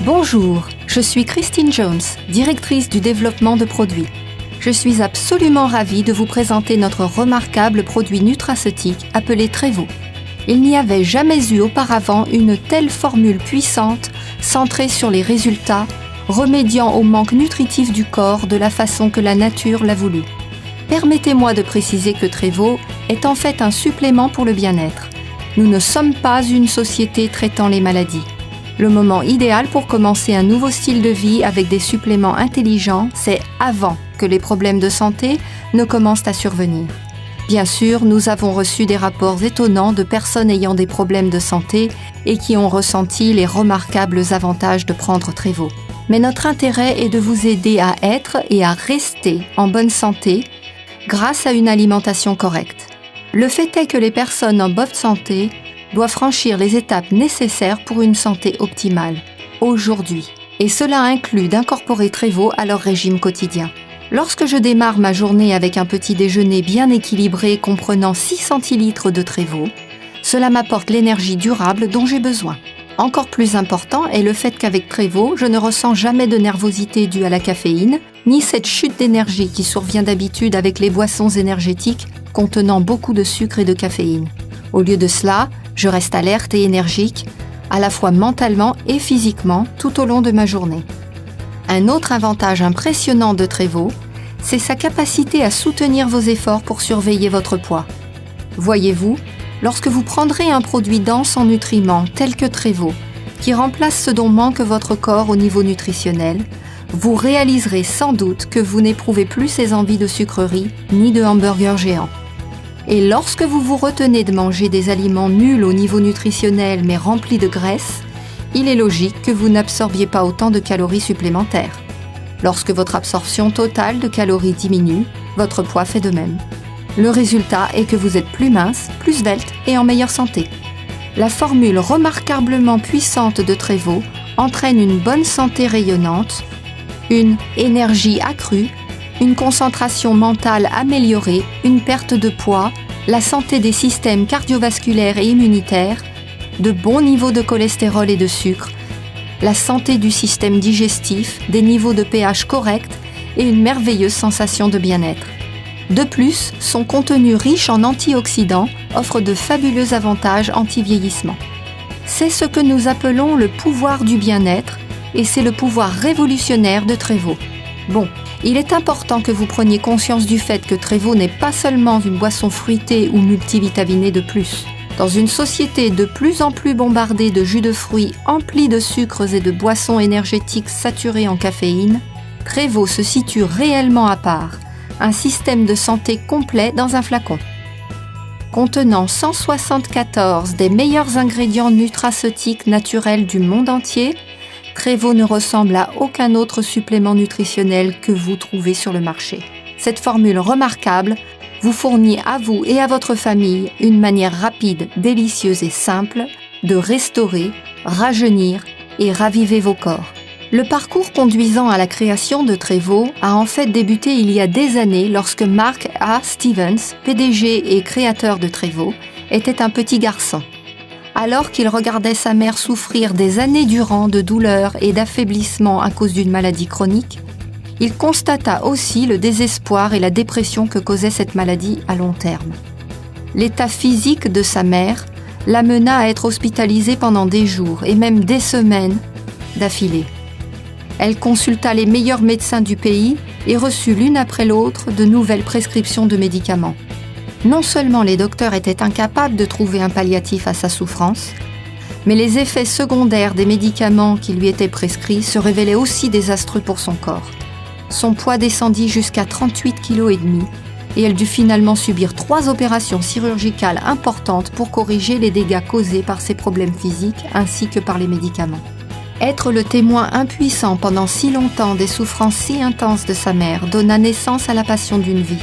Bonjour, je suis Christine Jones, directrice du développement de produits. Je suis absolument ravie de vous présenter notre remarquable produit nutraceutique appelé Trevo. Il n'y avait jamais eu auparavant une telle formule puissante, centrée sur les résultats, remédiant au manque nutritif du corps de la façon que la nature l'a voulu. Permettez-moi de préciser que Trevo est en fait un supplément pour le bien-être. Nous ne sommes pas une société traitant les maladies. Le moment idéal pour commencer un nouveau style de vie avec des suppléments intelligents, c'est avant que les problèmes de santé ne commencent à survenir. Bien sûr, nous avons reçu des rapports étonnants de personnes ayant des problèmes de santé et qui ont ressenti les remarquables avantages de prendre Trevo. Mais notre intérêt est de vous aider à être et à rester en bonne santé grâce à une alimentation correcte. Le fait est que les personnes en bonne santé doivent franchir les étapes nécessaires pour une santé optimale, aujourd'hui. Et cela inclut d'incorporer Trevo à leur régime quotidien. Lorsque je démarre ma journée avec un petit déjeuner bien équilibré comprenant 6 centilitres de Trevo, cela m'apporte l'énergie durable dont j'ai besoin. Encore plus important est le fait qu'avec Trevo, je ne ressens jamais de nervosité due à la caféine, ni cette chute d'énergie qui survient d'habitude avec les boissons énergétiques contenant beaucoup de sucre et de caféine. Au lieu de cela, je reste alerte et énergique, à la fois mentalement et physiquement, tout au long de ma journée. Un autre avantage impressionnant de Trevo, c'est sa capacité à soutenir vos efforts pour surveiller votre poids. Voyez-vous, lorsque vous prendrez un produit dense en nutriments tel que Trevo, qui remplace ce dont manque votre corps au niveau nutritionnel, vous réaliserez sans doute que vous n'éprouvez plus ces envies de sucreries ni de hamburgers géants. Et lorsque vous vous retenez de manger des aliments nuls au niveau nutritionnel mais remplis de graisse, il est logique que vous n'absorbiez pas autant de calories supplémentaires. Lorsque votre absorption totale de calories diminue, votre poids fait de même. Le résultat est que vous êtes plus mince, plus svelte et en meilleure santé. La formule remarquablement puissante de Trevo entraîne une bonne santé rayonnante, une énergie accrue, une concentration mentale améliorée, une perte de poids, la santé des systèmes cardiovasculaires et immunitaires, de bons niveaux de cholestérol et de sucre, la santé du système digestif, des niveaux de pH corrects et une merveilleuse sensation de bien-être. De plus, son contenu riche en antioxydants offre de fabuleux avantages anti-vieillissement. C'est ce que nous appelons le pouvoir du bien-être et c'est le pouvoir révolutionnaire de Trevo. Bon, il est important que vous preniez conscience du fait que Trevo n'est pas seulement une boisson fruitée ou multivitaminée de plus. Dans une société de plus en plus bombardée de jus de fruits emplis de sucres et de boissons énergétiques saturées en caféine, Trevo se situe réellement à part, un système de santé complet dans un flacon. Contenant 174 des meilleurs ingrédients nutraceutiques naturels du monde entier, Trevo ne ressemble à aucun autre supplément nutritionnel que vous trouvez sur le marché. Cette formule remarquable vous fournit à vous et à votre famille une manière rapide, délicieuse et simple de restaurer, rajeunir et raviver vos corps. Le parcours conduisant à la création de Trevo a en fait débuté il y a des années lorsque Mark A. Stevens, PDG et créateur de Trevo, était un petit garçon. Alors qu'il regardait sa mère souffrir des années durant de douleurs et d'affaiblissement à cause d'une maladie chronique, il constata aussi le désespoir et la dépression que causait cette maladie à long terme. L'état physique de sa mère l'amena à être hospitalisée pendant des jours et même des semaines d'affilée. Elle consulta les meilleurs médecins du pays et reçut l'une après l'autre de nouvelles prescriptions de médicaments. Non seulement les docteurs étaient incapables de trouver un palliatif à sa souffrance, mais les effets secondaires des médicaments qui lui étaient prescrits se révélaient aussi désastreux pour son corps. Son poids descendit jusqu'à 38,5 kg et elle dut finalement subir 3 opérations chirurgicales importantes pour corriger les dégâts causés par ses problèmes physiques ainsi que par les médicaments. Être le témoin impuissant pendant si longtemps des souffrances si intenses de sa mère donna naissance à la passion d'une vie.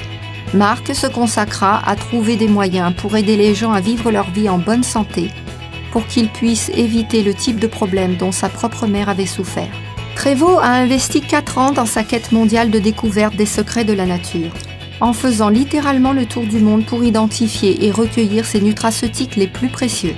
Mark se consacra à trouver des moyens pour aider les gens à vivre leur vie en bonne santé, pour qu'ils puissent éviter le type de problème dont sa propre mère avait souffert. Trevo a investi 4 ans dans sa quête mondiale de découverte des secrets de la nature, en faisant littéralement le tour du monde pour identifier et recueillir ses nutraceutiques les plus précieux.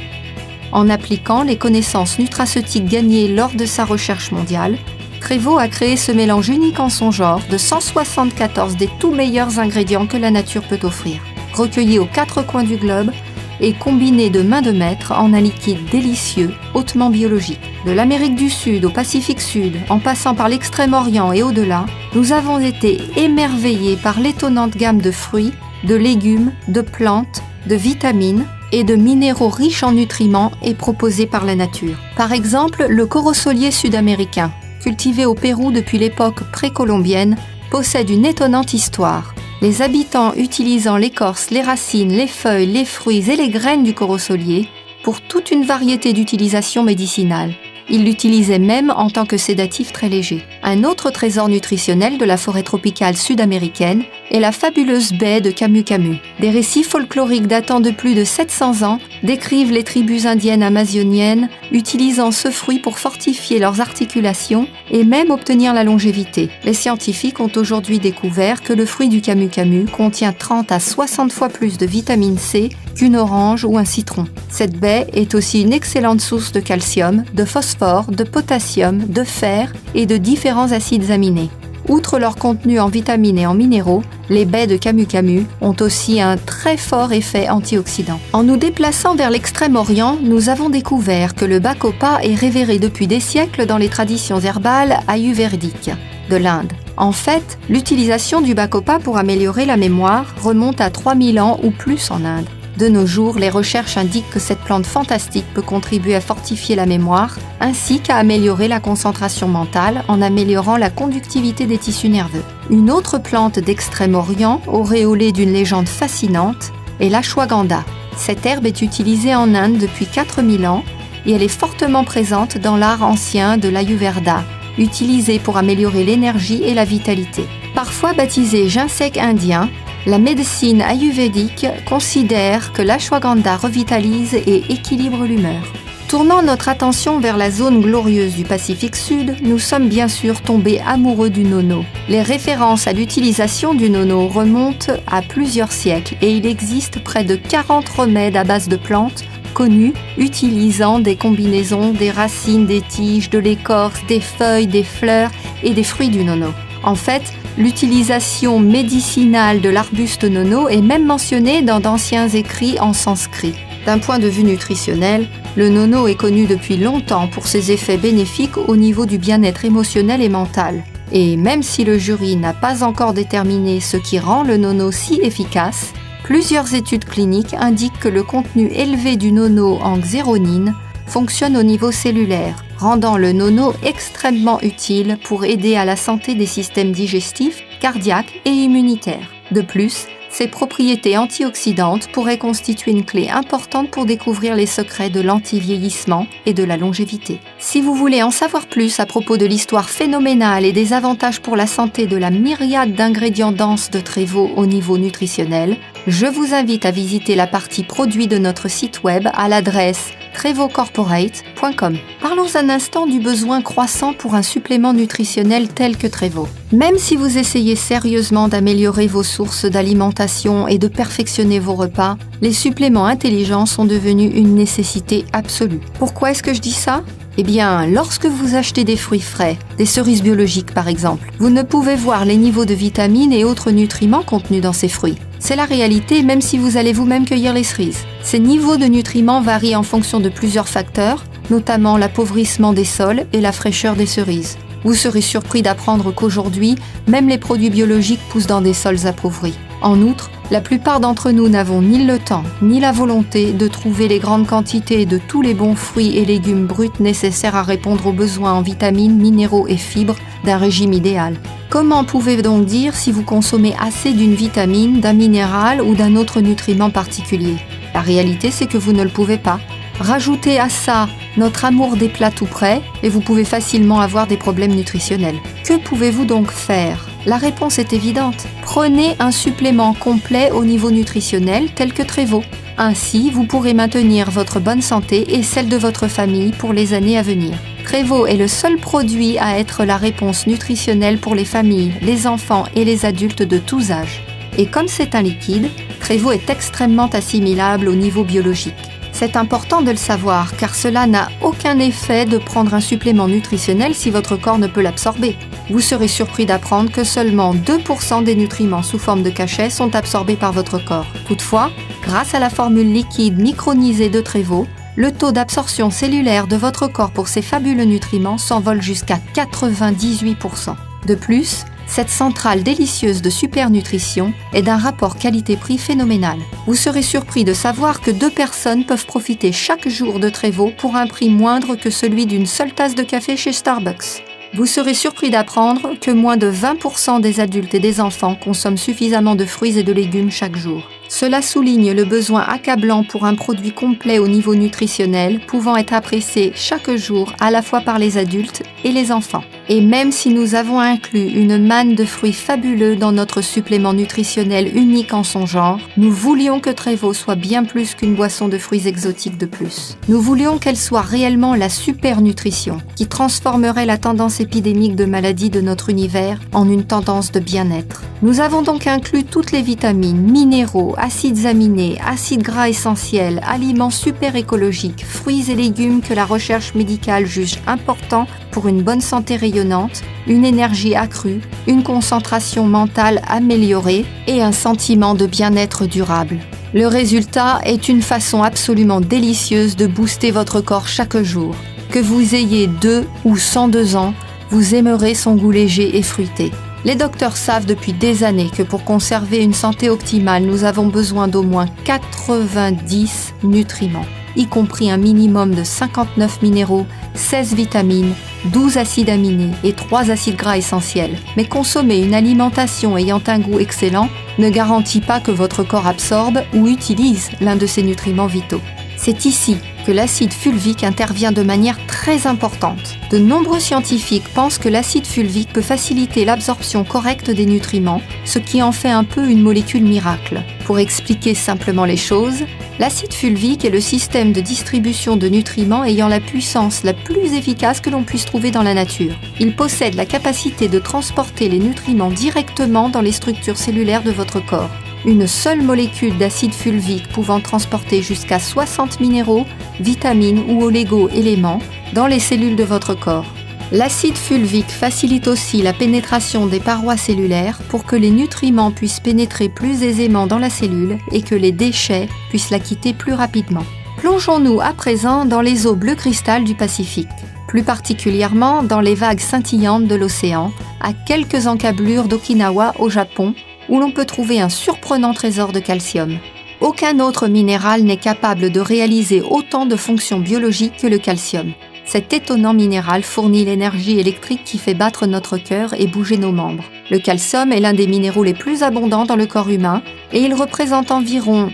En appliquant les connaissances nutraceutiques gagnées lors de sa recherche mondiale, Trévo a créé ce mélange unique en son genre de 174 des tout meilleurs ingrédients que la nature peut offrir, recueillis aux 4 coins du globe et combinés de main de maître en un liquide délicieux, hautement biologique. De l'Amérique du Sud au Pacifique Sud, en passant par l'Extrême-Orient et au-delà, nous avons été émerveillés par l'étonnante gamme de fruits, de légumes, de plantes, de vitamines et de minéraux riches en nutriments et proposés par la nature. Par exemple, le corosolier sud-américain, cultivé au Pérou depuis l'époque précolombienne, possède une étonnante histoire. Les habitants utilisant l'écorce, les racines, les feuilles, les fruits et les graines du corosolier pour toute une variété d'utilisations médicinales. Ils l'utilisaient même en tant que sédatif très léger. Un autre trésor nutritionnel de la forêt tropicale sud-américaine est la fabuleuse baie de Camu Camu. Des récits folkloriques datant de plus de 700 ans décrivent les tribus indiennes amazoniennes utilisant ce fruit pour fortifier leurs articulations et même obtenir la longévité. Les scientifiques ont aujourd'hui découvert que le fruit du Camu Camu contient 30 à 60 fois plus de vitamine C qu'une orange ou un citron. Cette baie est aussi une excellente source de calcium, de phosphore, de potassium, de fer et de différents acides aminés. Outre leur contenu en vitamines et en minéraux, les baies de Camu Camu ont aussi un très fort effet antioxydant. En nous déplaçant vers l'Extrême-Orient, nous avons découvert que le bacopa est révéré depuis des siècles dans les traditions herbales ayurvédiques de l'Inde. En fait, l'utilisation du bacopa pour améliorer la mémoire remonte à 3000 ans ou plus en Inde. De nos jours, les recherches indiquent que cette plante fantastique peut contribuer à fortifier la mémoire, ainsi qu'à améliorer la concentration mentale en améliorant la conductivité des tissus nerveux. Une autre plante d'Extrême-Orient, auréolée d'une légende fascinante, est l'ashwagandha. Cette herbe est utilisée en Inde depuis 4000 ans et elle est fortement présente dans l'art ancien de l'Ayurveda, utilisée pour améliorer l'énergie et la vitalité. Parfois baptisée ginseng indien, la médecine ayurvédique considère que l'ashwagandha revitalise et équilibre l'humeur. Tournant notre attention vers la zone glorieuse du Pacifique Sud, nous sommes bien sûr tombés amoureux du nono. Les références à l'utilisation du nono remontent à plusieurs siècles et il existe près de 40 remèdes à base de plantes connus utilisant des combinaisons des racines, des tiges, de l'écorce, des feuilles, des fleurs et des fruits du nono. En fait, l'utilisation médicinale de l'arbuste nono est même mentionnée dans d'anciens écrits en sanskrit. D'un point de vue nutritionnel, le nono est connu depuis longtemps pour ses effets bénéfiques au niveau du bien-être émotionnel et mental. Et même si le jury n'a pas encore déterminé ce qui rend le nono si efficace, plusieurs études cliniques indiquent que le contenu élevé du nono en xéronine fonctionne au niveau cellulaire, rendant le nono extrêmement utile pour aider à la santé des systèmes digestifs, cardiaques et immunitaires. De plus, ses propriétés antioxydantes pourraient constituer une clé importante pour découvrir les secrets de l'anti-vieillissement et de la longévité. Si vous voulez en savoir plus à propos de l'histoire phénoménale et des avantages pour la santé de la myriade d'ingrédients denses de Trévo au niveau nutritionnel, je vous invite à visiter la partie produits de notre site web à l'adresse trevocorporate.com. Parlons un instant du besoin croissant pour un supplément nutritionnel tel que Trévo. Même si vous essayez sérieusement d'améliorer vos sources d'alimentation et de perfectionner vos repas, les suppléments intelligents sont devenus une nécessité absolue. Pourquoi est-ce que je dis ça ? Eh bien, lorsque vous achetez des fruits frais, des cerises biologiques par exemple, vous ne pouvez voir les niveaux de vitamines et autres nutriments contenus dans ces fruits. C'est la réalité même si vous allez vous-même cueillir les cerises. Ces niveaux de nutriments varient en fonction de plusieurs facteurs, notamment l'appauvrissement des sols et la fraîcheur des cerises. Vous serez surpris d'apprendre qu'aujourd'hui, même les produits biologiques poussent dans des sols appauvris. En outre, la plupart d'entre nous n'avons ni le temps ni la volonté de trouver les grandes quantités de tous les bons fruits et légumes bruts nécessaires à répondre aux besoins en vitamines, minéraux et fibres d'un régime idéal. Comment pouvez-vous donc dire si vous consommez assez d'une vitamine, d'un minéral ou d'un autre nutriment particulier ? La réalité, c'est que vous ne le pouvez pas. Rajoutez à ça notre amour des plats tout prêts et vous pouvez facilement avoir des problèmes nutritionnels. Que pouvez-vous donc faire ? La réponse est évidente. Prenez un supplément complet au niveau nutritionnel tel que Trévo. Ainsi, vous pourrez maintenir votre bonne santé et celle de votre famille pour les années à venir. Trévo est le seul produit à être la réponse nutritionnelle pour les familles, les enfants et les adultes de tous âges. Et comme c'est un liquide, Trévo est extrêmement assimilable au niveau biologique. C'est important de le savoir car cela n'a aucun effet de prendre un supplément nutritionnel si votre corps ne peut l'absorber. Vous serez surpris d'apprendre que seulement 2% des nutriments sous forme de cachets sont absorbés par votre corps. Toutefois, grâce à la formule liquide micronisée de Trevo, le taux d'absorption cellulaire de votre corps pour ces fabuleux nutriments s'envole jusqu'à 98%. De plus, cette centrale délicieuse de supernutrition est d'un rapport qualité-prix phénoménal. Vous serez surpris de savoir que 2 personnes peuvent profiter chaque jour de Trevo pour un prix moindre que celui d'une seule tasse de café chez Starbucks. Vous serez surpris d'apprendre que moins de 20% des adultes et des enfants consomment suffisamment de fruits et de légumes chaque jour. Cela souligne le besoin accablant pour un produit complet au niveau nutritionnel, pouvant être apprécié chaque jour à la fois par les adultes et les enfants. Et même si nous avons inclus une manne de fruits fabuleux dans notre supplément nutritionnel unique en son genre, nous voulions que Trevo soit bien plus qu'une boisson de fruits exotiques de plus. Nous voulions qu'elle soit réellement la super nutrition, qui transformerait la tendance épidémique de maladies de notre univers en une tendance de bien-être. Nous avons donc inclus toutes les vitamines, minéraux, acides aminés, acides gras essentiels, aliments super écologiques, fruits et légumes que la recherche médicale juge importants pour une bonne santé rayonnante, une énergie accrue, une concentration mentale améliorée et un sentiment de bien-être durable. Le résultat est une façon absolument délicieuse de booster votre corps chaque jour. Que vous ayez 2 ou 102 ans, vous aimerez son goût léger et fruité. Les docteurs savent depuis des années que pour conserver une santé optimale, nous avons besoin d'au moins 90 nutriments, y compris un minimum de 59 minéraux, 16 vitamines, 12 acides aminés et 3 acides gras essentiels. Mais consommer une alimentation ayant un goût excellent ne garantit pas que votre corps absorbe ou utilise l'un de ces nutriments vitaux. C'est ici que l'acide fulvique intervient de manière très importante. De nombreux scientifiques pensent que l'acide fulvique peut faciliter l'absorption correcte des nutriments, ce qui en fait un peu une molécule miracle. Pour expliquer simplement les choses, l'acide fulvique est le système de distribution de nutriments ayant la puissance la plus efficace que l'on puisse trouver dans la nature. Il possède la capacité de transporter les nutriments directement dans les structures cellulaires de votre corps. Une seule molécule d'acide fulvique pouvant transporter jusqu'à 60 minéraux, vitamines ou oligo-éléments dans les cellules de votre corps. L'acide fulvique facilite aussi la pénétration des parois cellulaires pour que les nutriments puissent pénétrer plus aisément dans la cellule et que les déchets puissent la quitter plus rapidement. Plongeons-nous à présent dans les eaux bleu cristal du Pacifique, plus particulièrement dans les vagues scintillantes de l'océan, à quelques encablures d'Okinawa au Japon, où l'on peut trouver un surprenant trésor de calcium. Aucun autre minéral n'est capable de réaliser autant de fonctions biologiques que le calcium. Cet étonnant minéral fournit l'énergie électrique qui fait battre notre cœur et bouger nos membres. Le calcium est l'un des minéraux les plus abondants dans le corps humain et il représente environ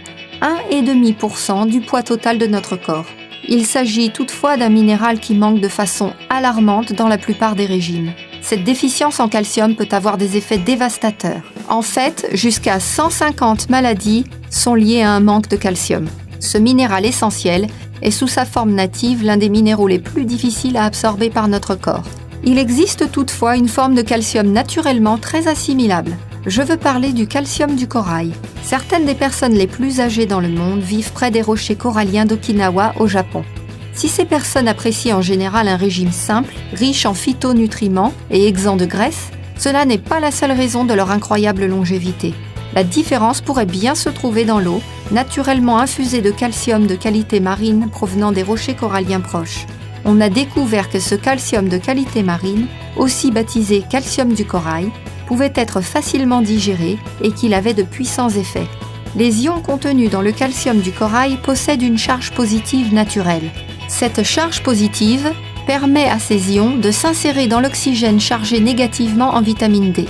1,5% du poids total de notre corps. Il s'agit toutefois d'un minéral qui manque de façon alarmante dans la plupart des régimes. Cette déficience en calcium peut avoir des effets dévastateurs. En fait, jusqu'à 150 maladies sont liées à un manque de calcium. Ce minéral essentiel est sous sa forme native l'un des minéraux les plus difficiles à absorber par notre corps. Il existe toutefois une forme de calcium naturellement très assimilable. Je veux parler du calcium du corail. Certaines des personnes les plus âgées dans le monde vivent près des rochers coralliens d'Okinawa au Japon. Si ces personnes apprécient en général un régime simple, riche en phytonutriments et exempt de graisse, cela n'est pas la seule raison de leur incroyable longévité. La différence pourrait bien se trouver dans l'eau, naturellement infusée de calcium de qualité marine provenant des rochers coralliens proches. On a découvert que ce calcium de qualité marine, aussi baptisé calcium du corail, pouvait être facilement digéré et qu'il avait de puissants effets. Les ions contenus dans le calcium du corail possèdent une charge positive naturelle. Cette charge positive permet à ces ions de s'insérer dans l'oxygène chargé négativement en vitamine D.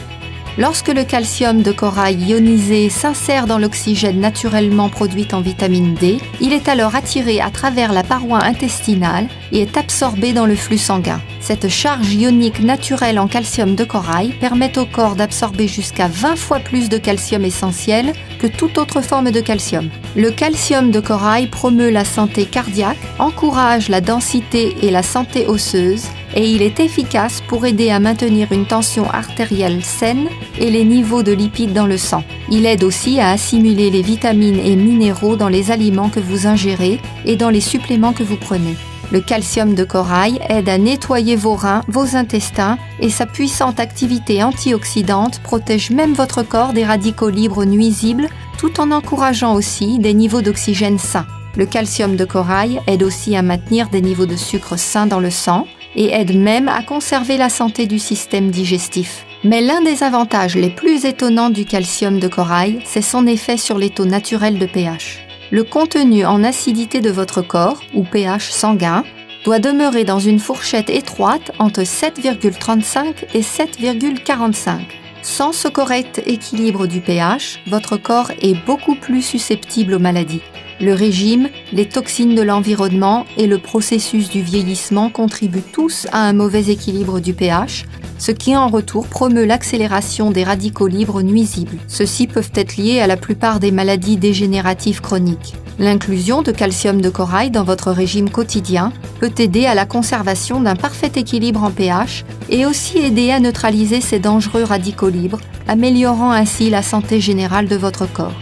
Lorsque le calcium de corail ionisé s'insère dans l'oxygène naturellement produit en vitamine D, il est alors attiré à travers la paroi intestinale et est absorbé dans le flux sanguin. Cette charge ionique naturelle en calcium de corail permet au corps d'absorber jusqu'à 20 fois plus de calcium essentiel que toute autre forme de calcium. Le calcium de corail promeut la santé cardiaque, encourage la densité et la santé osseuse, et il est efficace pour aider à maintenir une tension artérielle saine et les niveaux de lipides dans le sang. Il aide aussi à assimiler les vitamines et minéraux dans les aliments que vous ingérez et dans les suppléments que vous prenez. Le calcium de corail aide à nettoyer vos reins, vos intestins et sa puissante activité antioxydante protège même votre corps des radicaux libres nuisibles tout en encourageant aussi des niveaux d'oxygène sains. Le calcium de corail aide aussi à maintenir des niveaux de sucre sains dans le sang et aide même à conserver la santé du système digestif. Mais l'un des avantages les plus étonnants du calcium de corail, c'est son effet sur les taux naturels de pH. Le contenu en acidité de votre corps, ou pH sanguin, doit demeurer dans une fourchette étroite entre 7,35 et 7,45. Sans ce correct équilibre du pH, votre corps est beaucoup plus susceptible aux maladies. Le régime, les toxines de l'environnement et le processus du vieillissement contribuent tous à un mauvais équilibre du pH, ce qui en retour promeut l'accélération des radicaux libres nuisibles. Ceux-ci peuvent être liés à la plupart des maladies dégénératives chroniques. L'inclusion de calcium de corail dans votre régime quotidien peut aider à la conservation d'un parfait équilibre en pH et aussi aider à neutraliser ces dangereux radicaux libres, améliorant ainsi la santé générale de votre corps.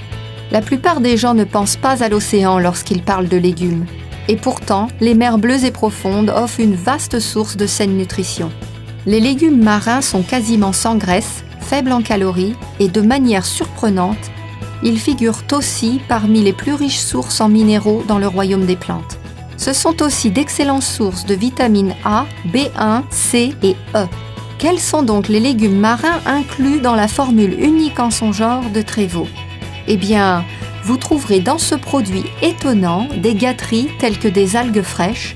La plupart des gens ne pensent pas à l'océan lorsqu'ils parlent de légumes. Et pourtant, les mers bleues et profondes offrent une vaste source de saine nutrition. Les légumes marins sont quasiment sans graisse, faibles en calories et de manière surprenante, ils figurent aussi parmi les plus riches sources en minéraux dans le royaume des plantes. Ce sont aussi d'excellentes sources de vitamines A, B1, C et E. Quels sont donc les légumes marins inclus dans la formule unique en son genre de Trévo ? Eh bien, vous trouverez dans ce produit étonnant des gâteries telles que des algues fraîches,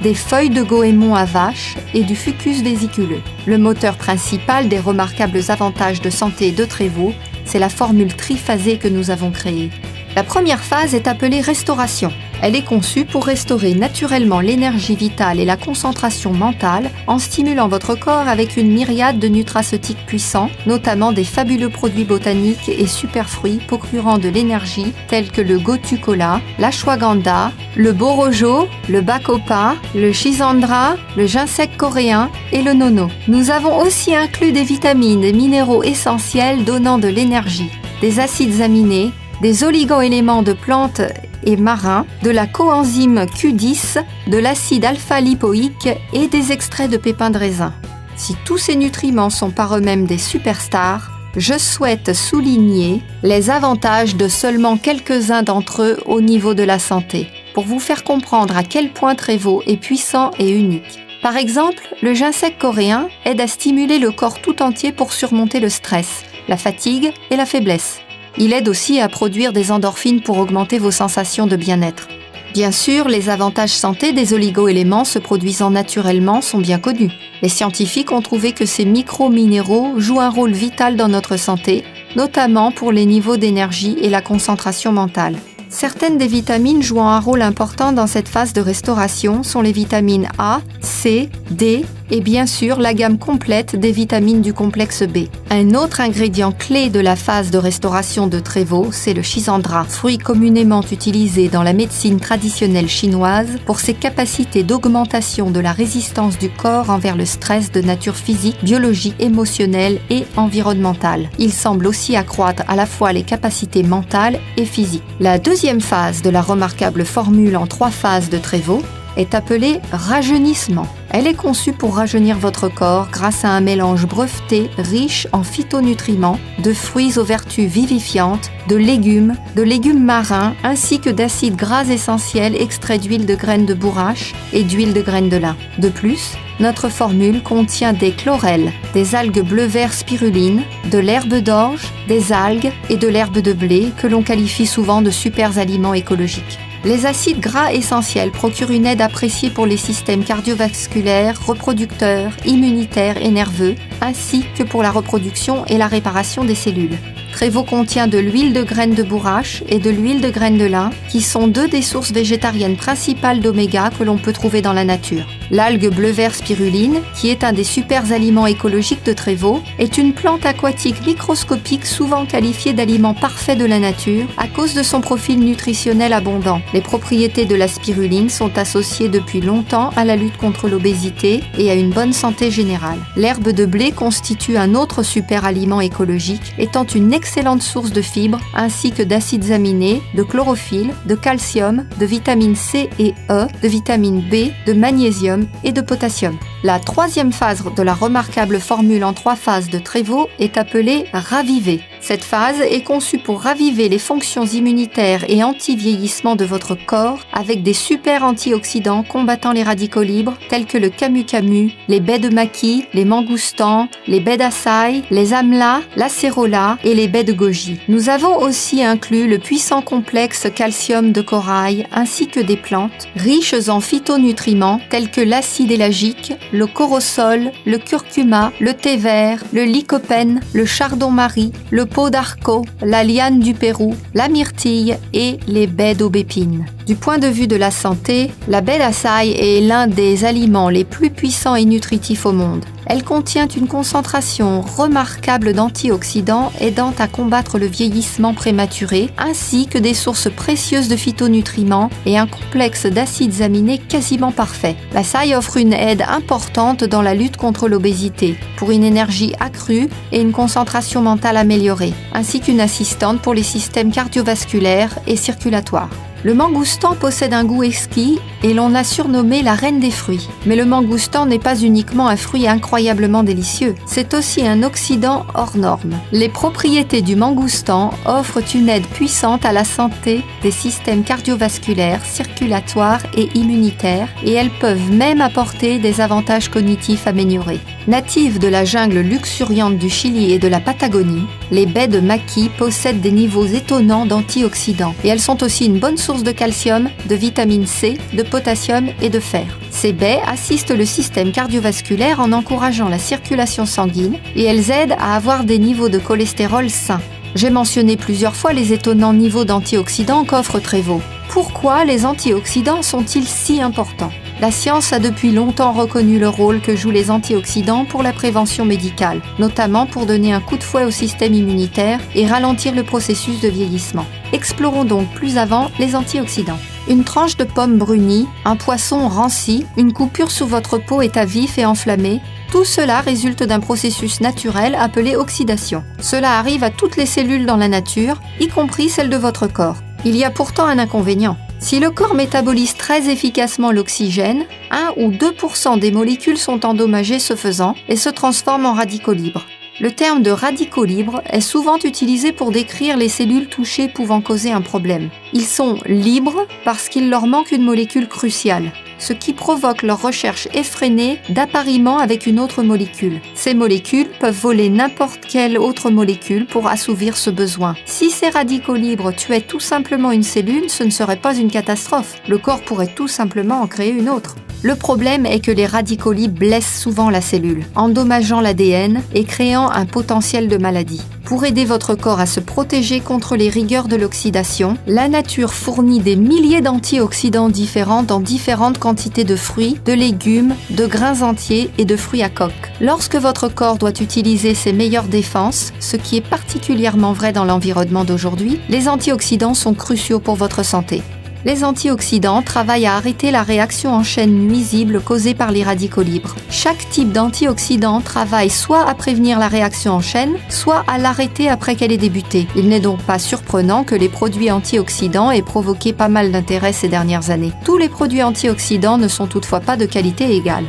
des feuilles de goémon à vache et du fucus vésiculeux. Le moteur principal des remarquables avantages de santé de Trévo, c'est la formule triphasée que nous avons créée. La première phase est appelée restauration. Elle est conçue pour restaurer naturellement l'énergie vitale et la concentration mentale en stimulant votre corps avec une myriade de nutraceutiques puissants, notamment des fabuleux produits botaniques et superfruits procurant de l'énergie tels que le gotu kola, l'ashwagandha, le borojo, le bacopa, le schisandra, le ginseng coréen et le nono. Nous avons aussi inclus des vitamines et minéraux essentiels donnant de l'énergie, des acides aminés, des oligo-éléments de plantes et marins, de la coenzyme Q10, de l'acide alpha-lipoïque et des extraits de pépins de raisin. Si tous ces nutriments sont par eux-mêmes des superstars, je souhaite souligner les avantages de seulement quelques-uns d'entre eux au niveau de la santé, pour vous faire comprendre à quel point Trévo est puissant et unique. Par exemple, le ginseng coréen aide à stimuler le corps tout entier pour surmonter le stress, la fatigue et la faiblesse. Il aide aussi à produire des endorphines pour augmenter vos sensations de bien-être. Bien sûr, les avantages santé des oligo-éléments se produisant naturellement sont bien connus. Les scientifiques ont trouvé que ces micro-minéraux jouent un rôle vital dans notre santé, notamment pour les niveaux d'énergie et la concentration mentale. Certaines des vitamines jouant un rôle important dans cette phase de restauration sont les vitamines A, C, D et bien sûr la gamme complète des vitamines du complexe B. Un autre ingrédient clé de la phase de restauration de Trévo, c'est le schisandra, fruit communément utilisé dans la médecine traditionnelle chinoise pour ses capacités d'augmentation de la résistance du corps envers le stress de nature physique, biologique, émotionnelle et environnementale. Il semble aussi accroître à la fois les capacités mentales et physiques. La deuxième phase de la remarquable formule en 3 phases de Trévo est appelée rajeunissement. Elle est conçue pour rajeunir votre corps grâce à un mélange breveté riche en phytonutriments, de fruits aux vertus vivifiantes, de légumes marins ainsi que d'acides gras essentiels extraits d'huile de graines de bourrache et d'huile de graines de lin. De plus, notre formule contient des chlorelles, des algues bleu-vert spiruline, de l'herbe d'orge, des algues et de l'herbe de blé que l'on qualifie souvent de super aliments écologiques. Les acides gras essentiels procurent une aide appréciée pour les systèmes cardiovasculaires, reproducteurs, immunitaires et nerveux, ainsi que pour la reproduction et la réparation des cellules. Tréveau contient de l'huile de graines de bourrache et de l'huile de graines de lin, qui sont deux des sources végétariennes principales d'oméga que l'on peut trouver dans la nature. L'algue bleu-vert spiruline, qui est un des super aliments écologiques de Tréveau, est une plante aquatique microscopique souvent qualifiée d'aliment parfait de la nature à cause de son profil nutritionnel abondant. Les propriétés de la spiruline sont associées depuis longtemps à la lutte contre l'obésité et à une bonne santé générale. L'herbe de blé constitue un autre super aliment écologique, étant une excellente source de fibres ainsi que d'acides aminés, de chlorophylle, de calcium, de vitamine C et E, de vitamine B, de magnésium et de potassium. La troisième phase de la remarquable formule en 3 phases de Tréveau est appelée raviver. Cette phase est conçue pour raviver les fonctions immunitaires et anti-vieillissement de votre corps avec des super antioxydants combattant les radicaux libres tels que le camu-camu, les baies de maqui, les mangoustans, les baies d'açaï, les amla, l'acérola et les baies de goji. Nous avons aussi inclus le puissant complexe calcium de corail ainsi que des plantes riches en phytonutriments tels que l'acide élagique, le corosol, le curcuma, le thé vert, le lycopène, le chardon-marie, le pot d'arco, la liane du Pérou, la myrtille et les baies d'aubépine. Du point de vue de la santé, la baie d'açaï est l'un des aliments les plus puissants et nutritifs au monde. Elle contient une concentration remarquable d'antioxydants aidant à combattre le vieillissement prématuré, ainsi que des sources précieuses de phytonutriments et un complexe d'acides aminés quasiment parfait. L'açaï offre une aide importante dans la lutte contre l'obésité, pour une énergie accrue et une concentration mentale améliorée, ainsi qu'une assistante pour les systèmes cardiovasculaires et circulatoires. Le mangoustan possède un goût exquis et l'on l'a surnommé la reine des fruits. Mais le mangoustan n'est pas uniquement un fruit incroyablement délicieux, c'est aussi un oxydant hors norme. Les propriétés du mangoustan offrent une aide puissante à la santé des systèmes cardiovasculaires, circulatoires et immunitaires, et elles peuvent même apporter des avantages cognitifs améliorés. Natives de la jungle luxuriante du Chili et de la Patagonie, les baies de maqui possèdent des niveaux étonnants d'antioxydants et elles sont aussi une bonne source de calcium, de vitamine C, de potassium et de fer. Ces baies assistent le système cardiovasculaire en encourageant la circulation sanguine et elles aident à avoir des niveaux de cholestérol sains. J'ai mentionné plusieurs fois les étonnants niveaux d'antioxydants qu'offre Tréveau. Pourquoi les antioxydants sont-ils si importants ? La science a depuis longtemps reconnu le rôle que jouent les antioxydants pour la prévention médicale, notamment pour donner un coup de fouet au système immunitaire et ralentir le processus de vieillissement. Explorons donc plus avant les antioxydants. Une tranche de pomme brunie, un poisson ranci, une coupure sous votre peau état vif et enflammé, tout cela résulte d'un processus naturel appelé oxydation. Cela arrive à toutes les cellules dans la nature, y compris celles de votre corps. Il y a pourtant un inconvénient. Si le corps métabolise très efficacement l'oxygène, 1 ou 2% des molécules sont endommagées ce faisant et se transforment en radicaux libres. Le terme de radicaux libres est souvent utilisé pour décrire les cellules touchées pouvant causer un problème. Ils sont libres parce qu'il leur manque une molécule cruciale, ce qui provoque leur recherche effrénée d'appariement avec une autre molécule. Ces molécules peuvent voler n'importe quelle autre molécule pour assouvir ce besoin. Si ces radicaux libres tuaient tout simplement une cellule, ce ne serait pas une catastrophe. Le corps pourrait tout simplement en créer une autre. Le problème est que les radicaux libres blessent souvent la cellule, endommageant l'ADN et créant un potentiel de maladie. Pour aider votre corps à se protéger contre les rigueurs de l'oxydation, la nature fournit des milliers d'antioxydants différents dans différentes quantités de fruits, de légumes, de grains entiers et de fruits à coque. Lorsque votre corps doit utiliser ses meilleures défenses, ce qui est particulièrement vrai dans l'environnement d'aujourd'hui, les antioxydants sont cruciaux pour votre santé. Les antioxydants travaillent à arrêter la réaction en chaîne nuisible causée par les radicaux libres. Chaque type d'antioxydant travaille soit à prévenir la réaction en chaîne, soit à l'arrêter après qu'elle ait débuté. Il n'est donc pas surprenant que les produits antioxydants aient provoqué pas mal d'intérêt ces dernières années. Tous les produits antioxydants ne sont toutefois pas de qualité égale.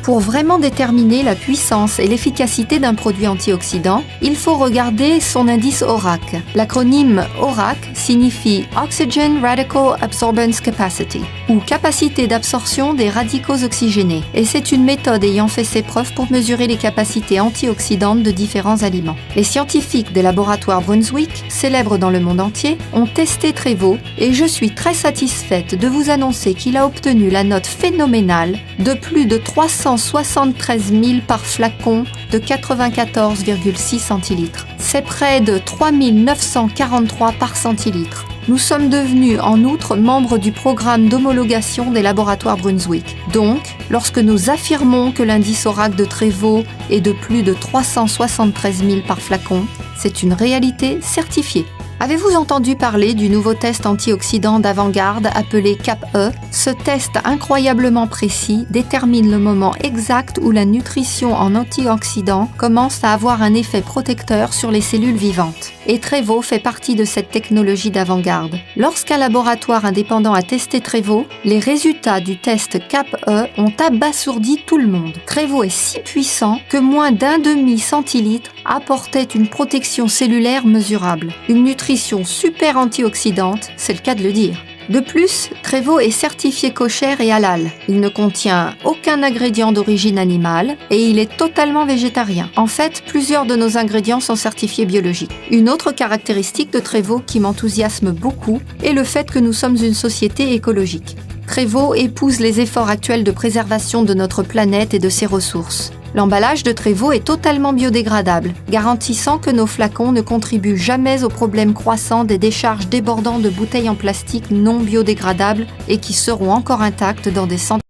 Pour vraiment déterminer la puissance et l'efficacité d'un produit antioxydant, il faut regarder son indice ORAC. L'acronyme ORAC signifie Oxygen Radical Absorbance Capacity, ou capacité d'absorption des radicaux oxygénés, et c'est une méthode ayant fait ses preuves pour mesurer les capacités antioxydantes de différents aliments. Les scientifiques des laboratoires Brunswick, célèbres dans le monde entier, ont testé Tréveau, et je suis très satisfaite de vous annoncer qu'il a obtenu la note phénoménale de plus de 300 373 000 par flacon de 94,6 centilitres. C'est près de 3 943 par centilitre. Nous sommes devenus en outre membres du programme d'homologation des laboratoires Brunswick. Donc, lorsque nous affirmons que l'indice ORAC de Trévo est de plus de 373 000 par flacon, c'est une réalité certifiée. Avez-vous entendu parler du nouveau test antioxydant d'avant-garde appelé CAP-E? Ce test incroyablement précis détermine le moment exact où la nutrition en antioxydants commence à avoir un effet protecteur sur les cellules vivantes. Et Trévo fait partie de cette technologie d'avant-garde. Lorsqu'un laboratoire indépendant a testé Trévo, les résultats du test CAP-E ont abasourdi tout le monde. Trévo est si puissant que moins d'un demi-centilitre apportait une protection cellulaire mesurable. Une nutrition super antioxydante, c'est le cas de le dire. De plus, Trévo est certifié kosher et halal. Il ne contient aucun ingrédient d'origine animale et il est totalement végétarien. En fait, plusieurs de nos ingrédients sont certifiés biologiques. Une autre caractéristique de Trévo qui m'enthousiasme beaucoup est le fait que nous sommes une société écologique. Trévo épouse les efforts actuels de préservation de notre planète et de ses ressources. L'emballage de Trévo est totalement biodégradable, garantissant que nos flacons ne contribuent jamais au problème croissant des décharges débordant de bouteilles en plastique non biodégradables et qui seront encore intactes dans des centaines